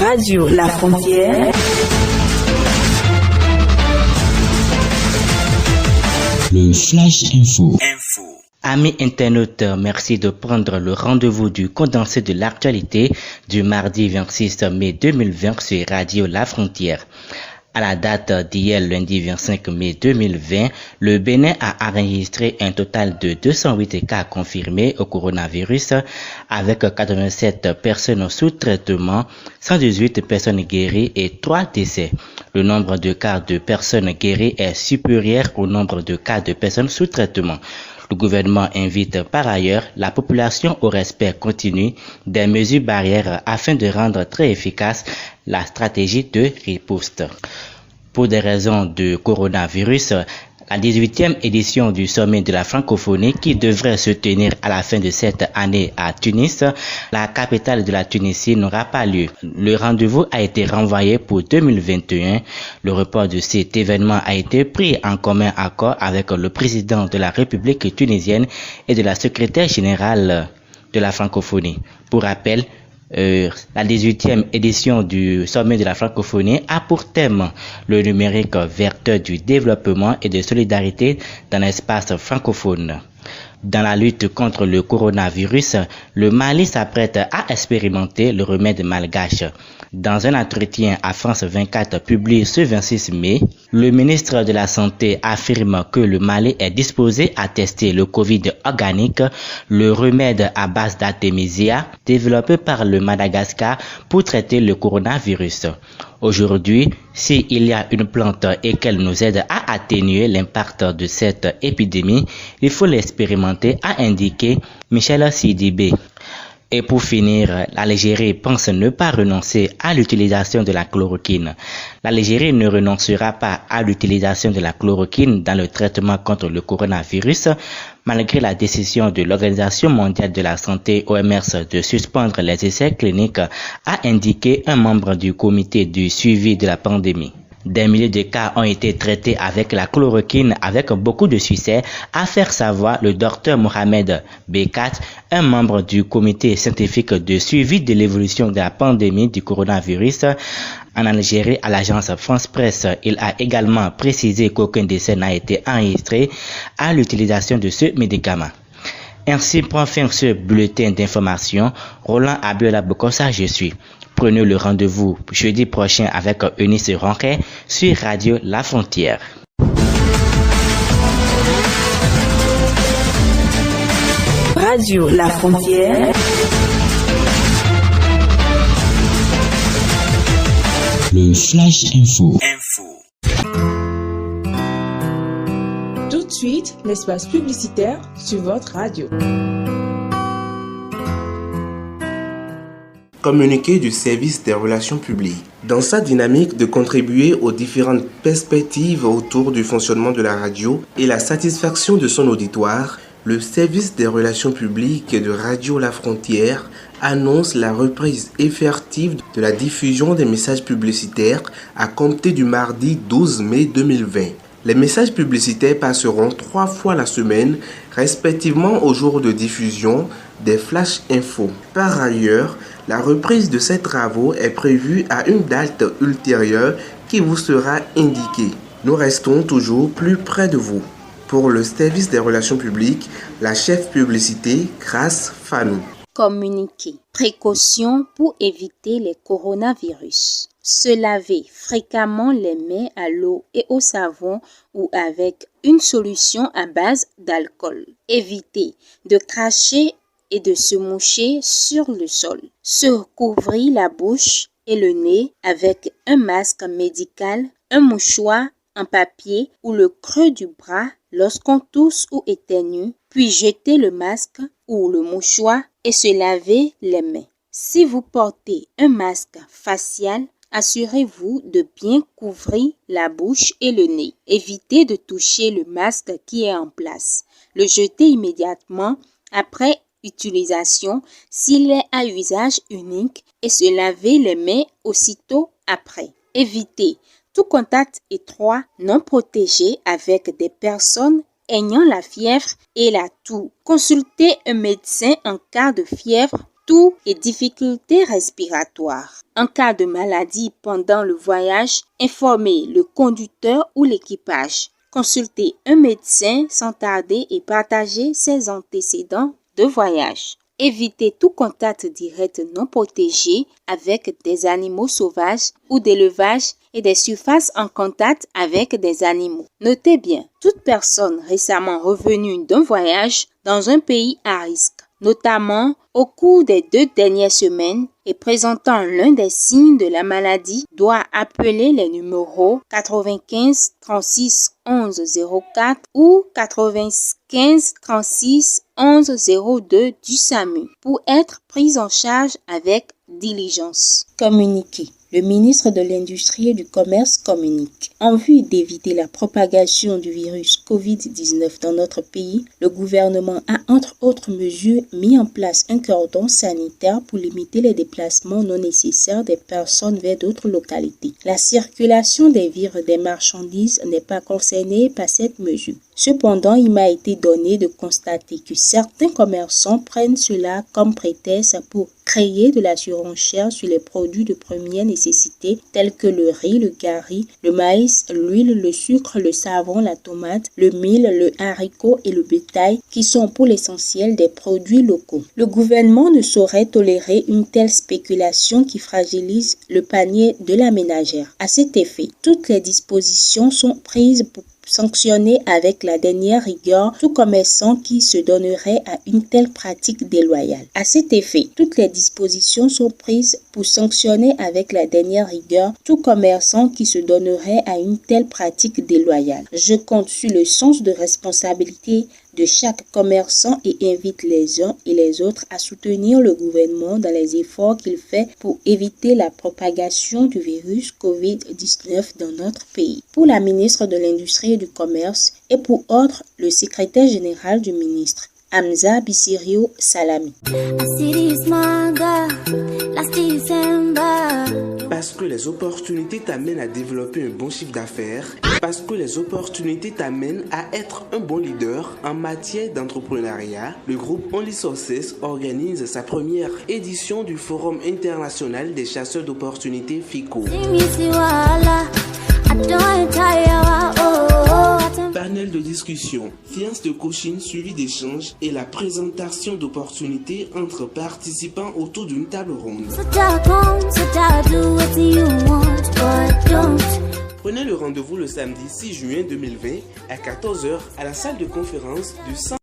Radio La Frontière. Le Flash Info. Amis internautes, merci de prendre le rendez-vous du condensé de l'actualité du mardi 26 mai 2020 sur Radio La Frontière. À la date d'hier, lundi 25 mai 2020, le Bénin a enregistré un total de 208 cas confirmés au coronavirus avec 87 personnes sous traitement, 118 personnes guéries et 3 décès. Le nombre de cas de personnes guéries est supérieur au nombre de cas de personnes sous traitement. Le gouvernement invite par ailleurs la population au respect continu des mesures barrières afin de rendre très efficace la stratégie de riposte. Pour des raisons de coronavirus, la 18e édition du sommet de la francophonie qui devrait se tenir à la fin de cette année à Tunis, la capitale de la Tunisie, n'aura pas lieu. Le rendez-vous a été renvoyé pour 2021. Le report de cet événement a été pris en commun accord avec le président de la République tunisienne et de la secrétaire générale de la francophonie. Pour rappel, la 18e édition du sommet de la francophonie a pour thème le numérique vecteur du développement et de solidarité dans l'espace francophone. Dans la lutte contre le coronavirus, le Mali s'apprête à expérimenter le remède malgache. Dans un entretien à France 24 publié ce 26 mai, le ministre de la Santé affirme que le Mali est disposé à tester le Covid organique, le remède à base d'artémisia développé par le Madagascar pour traiter le coronavirus. Aujourd'hui, s'il y a une plante et qu'elle nous aide à atténuer l'impact de cette épidémie, il faut l'expérimenter, a indiqué Michel Sidibé. Et pour finir, l'Algérie pense ne pas renoncer à l'utilisation de la chloroquine. L'Algérie ne renoncera pas à l'utilisation de la chloroquine dans le traitement contre le coronavirus, malgré la décision de l'Organisation mondiale de la santé OMS de suspendre les essais cliniques, a indiqué un membre du comité du suivi de la pandémie. Des milliers de cas ont été traités avec la chloroquine avec beaucoup de succès, a fait savoir le docteur Mohamed Bekat, un membre du comité scientifique de suivi de l'évolution de la pandémie du coronavirus en Algérie à l'agence France Presse. Il a également précisé qu'aucun décès n'a été enregistré à l'utilisation de ce médicament. Ainsi prend fin ce bulletin d'information. Roland Abiola Bokosa, je suis. Prenez le rendez-vous jeudi prochain avec Eunice Ronquet sur Radio La Frontière. Radio La Frontière. Le Flash Info. Tout de suite, l'espace publicitaire sur votre radio. Communiqué du service des relations publiques. Dans sa dynamique de contribuer aux différentes perspectives autour du fonctionnement de la radio et la satisfaction de son auditoire, le service des relations publiques de Radio La Frontière annonce la reprise effective de la diffusion des messages publicitaires à compter du mardi 12 mai 2020. Les messages publicitaires passeront 3 fois la semaine, respectivement au jour de diffusion des Flash Info. Par ailleurs, la reprise de ces travaux est prévue à une date ultérieure qui vous sera indiquée. Nous restons toujours plus près de vous. Pour le service des relations publiques, la chef publicité, Grace Fanou. Communiquer. Précautions pour éviter les coronavirus. Se laver fréquemment les mains à l'eau et au savon ou avec une solution à base d'alcool. Éviter de cracher et de se moucher sur le sol. Se couvrir la bouche et le nez avec un masque médical, un mouchoir en papier ou le creux du bras lorsqu'on tousse ou éternue, puis jeter le masque ou le mouchoir et se laver les mains. Si vous portez un masque facial, assurez-vous de bien couvrir la bouche et le nez. Évitez de toucher le masque qui est en place. Le jeter immédiatement après utilisation s'il est à usage unique et se laver les mains aussitôt après. Évitez tout contact étroit non protégé avec des personnes ayant la fièvre et la toux. Consultez un médecin en cas de fièvre toux et difficultés respiratoires. En cas de maladie pendant le voyage, informez le conducteur ou l'équipage. Consultez un médecin sans tarder et partagez ses antécédents de voyage. Évitez tout contact direct non protégé avec des animaux sauvages ou d'élevage et des surfaces en contact avec des animaux. Notez bien, toute personne récemment revenue d'un voyage dans un pays à risque, notamment au cours des 2 dernières semaines et présentant l'un des signes de la maladie, doit appeler les numéros 95 36 11 04 ou 95 36 11 02 du SAMU pour être prise en charge avec diligence. Communiqué. Le ministre de l'Industrie et du Commerce communique. En vue d'éviter la propagation du virus Covid-19 dans notre pays, le gouvernement a entre autres mesures mis en place un cordon sanitaire pour limiter les déplacements non nécessaires des personnes vers d'autres localités. La circulation des vivres et des marchandises n'est pas concernée par cette mesure. Cependant, il m'a été donné de constater que certains commerçants prennent cela comme prétexte pour créer de la surenchère sur les produits de première nécessité tels que le riz, le gari, le maïs, l'huile, le sucre, le savon, la tomate, le mil, le haricot et le bétail qui sont pour l'essentiel des produits locaux. Le gouvernement ne saurait tolérer une telle spéculation qui fragilise le panier de la ménagère. À cet effet, toutes les dispositions sont prises pour sanctionner avec la dernière rigueur tout commerçant qui se donnerait à une telle pratique déloyale. À cet effet, toutes les dispositions sont prises pour sanctionner avec la dernière rigueur tout commerçant qui se donnerait à une telle pratique déloyale. Je compte sur le sens de responsabilité de chaque commerçant et invite les uns et les autres à soutenir le gouvernement dans les efforts qu'il fait pour éviter la propagation du virus Covid-19 dans notre pays. Pour la ministre de l'Industrie et du Commerce et pour ordre le secrétaire général du ministre, Hamza Bissirio Salami. Parce que les opportunités t'amènent à développer un bon chiffre d'affaires, parce que les opportunités t'amènent à être un bon leader en matière d'entrepreneuriat, le groupe Only Sources organise sa première édition du Forum international des chasseurs d'opportunités FICO. Panel de discussion, séance de coaching suivi d'échanges et la présentation d'opportunités entre participants autour d'une table ronde. Prenez le rendez-vous le samedi 6 juin 2020 à 14h à la salle de conférence du centre